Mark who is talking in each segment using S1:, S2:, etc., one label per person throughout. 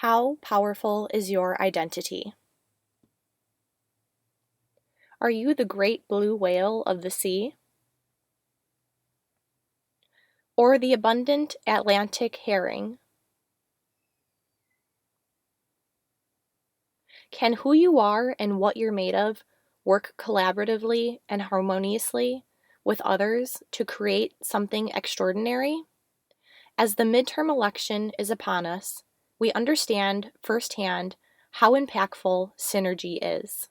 S1: How powerful is your identity? Are you the great blue whale of the sea? Or the abundant Atlantic herring? Can who you are and what you're made of work collaboratively and harmoniously with others to create something extraordinary? As the midterm election is upon us, we understand firsthand how impactful synergy is.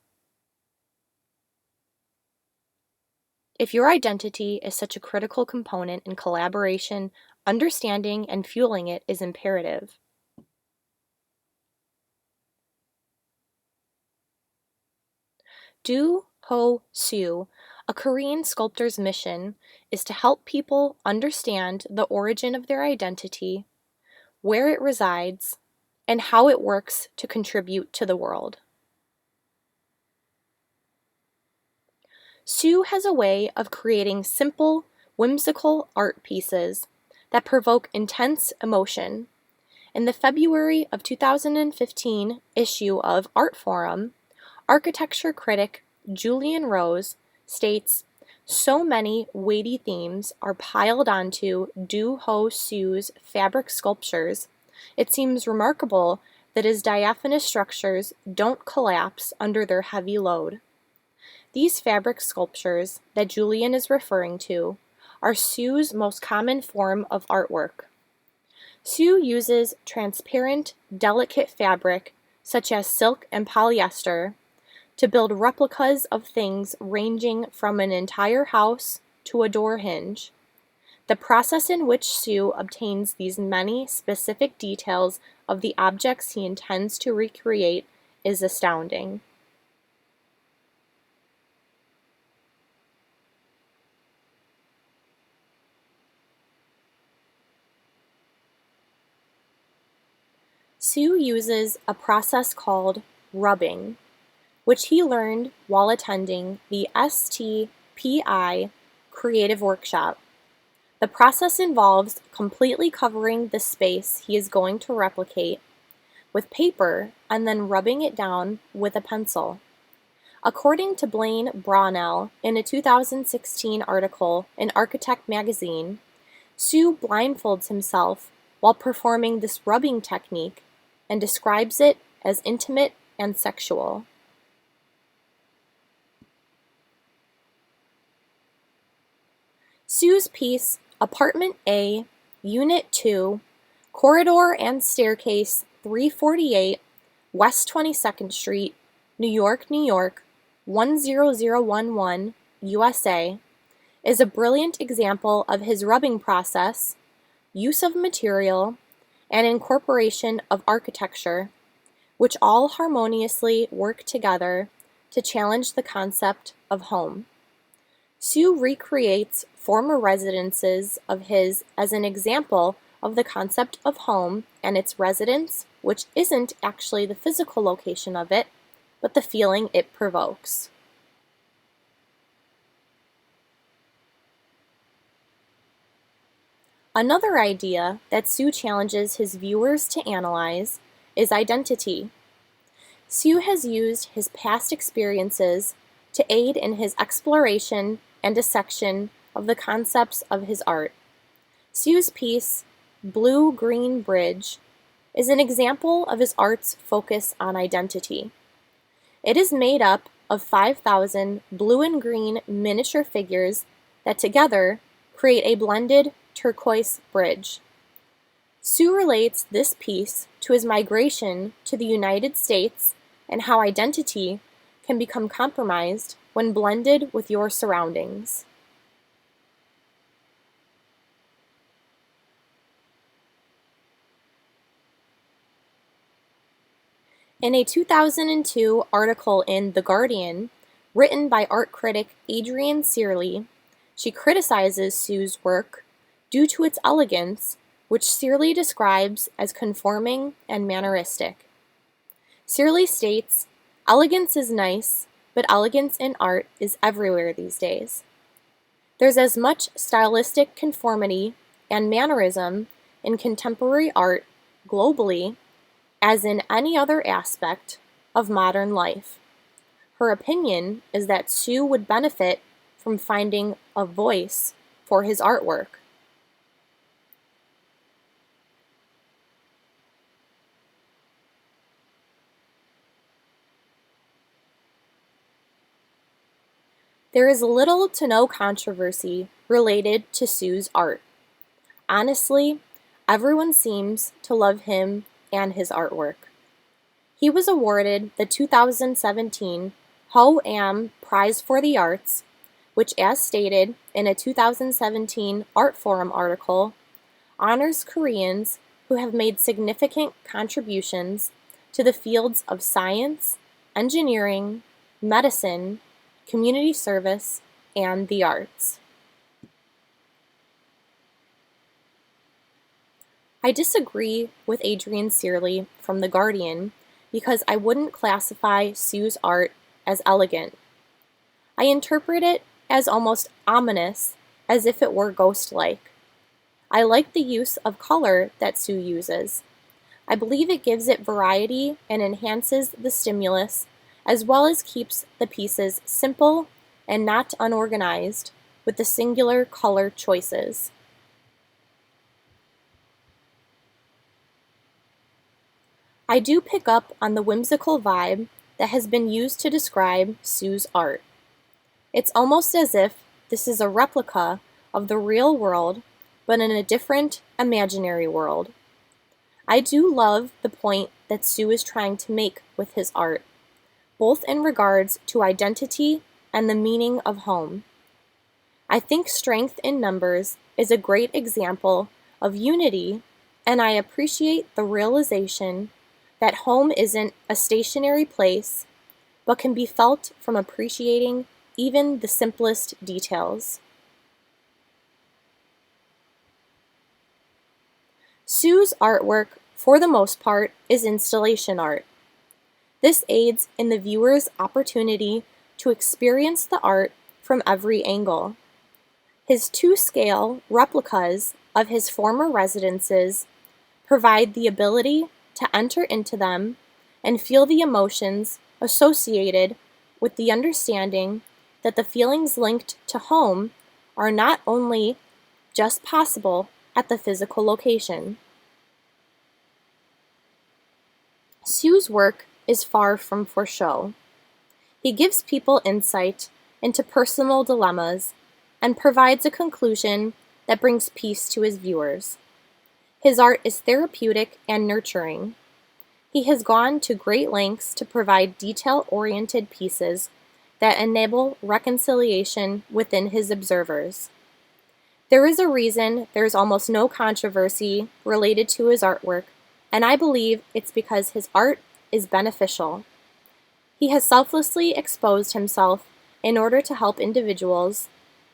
S1: If your identity is such a critical component in collaboration, understanding and fueling it is imperative. Do Ho Suh, a Korean sculptor's mission, is to help people understand the origin of their identity, where it resides, and how it works to contribute to the world. Suh has a way of creating simple, whimsical art pieces that provoke intense emotion. In the February of 2015 issue of Art Forum, architecture critic Julian Rose states, "So many weighty themes are piled onto Do Ho Suh's fabric sculptures, it seems remarkable that his diaphanous structures don't collapse under their heavy load." These fabric sculptures that Julian is referring to are Suh's most common form of artwork. Suh uses transparent, delicate fabric, such as silk and polyester, to build replicas of things ranging from an entire house to a door hinge. The process in which Suh obtains these many specific details of the objects he intends to recreate is astounding. Suh uses a process called rubbing, which he learned while attending the STPI Creative Workshop. The process involves completely covering the space he is going to replicate with paper and then rubbing it down with a pencil. According to Blaine Brownell in a 2016 article in Architect magazine, Suh blindfolds himself while performing this rubbing technique and describes it as intimate and sexual. Suh's piece, Apartment A, Unit 2, Corridor and Staircase 348, West 22nd Street, New York, New York, 10011, USA, is a brilliant example of his rubbing process, use of material, and incorporation of architecture, which all harmoniously work together to challenge the concept of home. Suh recreates former residences of his as an example of the concept of home and its residence, which isn't actually the physical location of it, but the feeling it provokes. Another idea that Suh challenges his viewers to analyze is identity. Suh has used his past experiences to aid in his exploration and dissection of the concepts of his art. Suh's piece, Blue-Green Bridge, is an example of his art's focus on identity. It is made up of 5,000 blue and green miniature figures that together create a blended turquoise bridge. Suh relates this piece to his migration to the United States and how identity can become compromised when blended with your surroundings. In a 2002 article in The Guardian, written by art critic Adrienne Searle, she criticizes Suh's work due to its elegance, which Searle describes as conforming and manneristic. Searle states, "Elegance is nice, but elegance in art is everywhere these days. There's as much stylistic conformity and mannerism in contemporary art globally as in any other aspect of modern life. Her opinion is that Suh would benefit from finding a voice for his artwork. There is little to no controversy related to Suh's art. Honestly, everyone seems to love him and his artwork. He was awarded the 2017 Ho Am Prize for the Arts, which, as stated in a 2017 Art Forum article, honors Koreans who have made significant contributions to the fields of science, engineering, medicine, community service, and the arts. I disagree with Adrian Searley from The Guardian because I wouldn't classify Suh's art as elegant. I interpret it as almost ominous, as if it were ghost-like. I like the use of color that Suh uses. I believe it gives it variety and enhances the stimulus, as well as keeps the pieces simple and not unorganized with the singular color choices. I do pick up on the whimsical vibe that has been used to describe Suh's art. It's almost as if this is a replica of the real world, but in a different imaginary world. I do love the point that Suh is trying to make with his art, both in regards to identity and the meaning of home. I think Strength in Numbers is a great example of unity, and I appreciate the realization that home isn't a stationary place, but can be felt from appreciating even the simplest details. Suh's artwork, for the most part, is installation art. This aids in the viewer's opportunity to experience the art from every angle. His two-scale replicas of his former residences provide the ability to enter into them and feel the emotions associated with the understanding that the feelings linked to home are not only just possible at the physical location. Suh's work is far from for show. He gives people insight into personal dilemmas and provides a conclusion that brings peace to his viewers. His art is therapeutic and nurturing. He has gone to great lengths to provide detail-oriented pieces that enable reconciliation within his observers. There is a reason there's almost no controversy related to his artwork, and I believe it's because his art is beneficial. He has selflessly exposed himself in order to help individuals,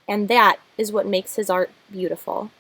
S1: and that is what makes his art beautiful.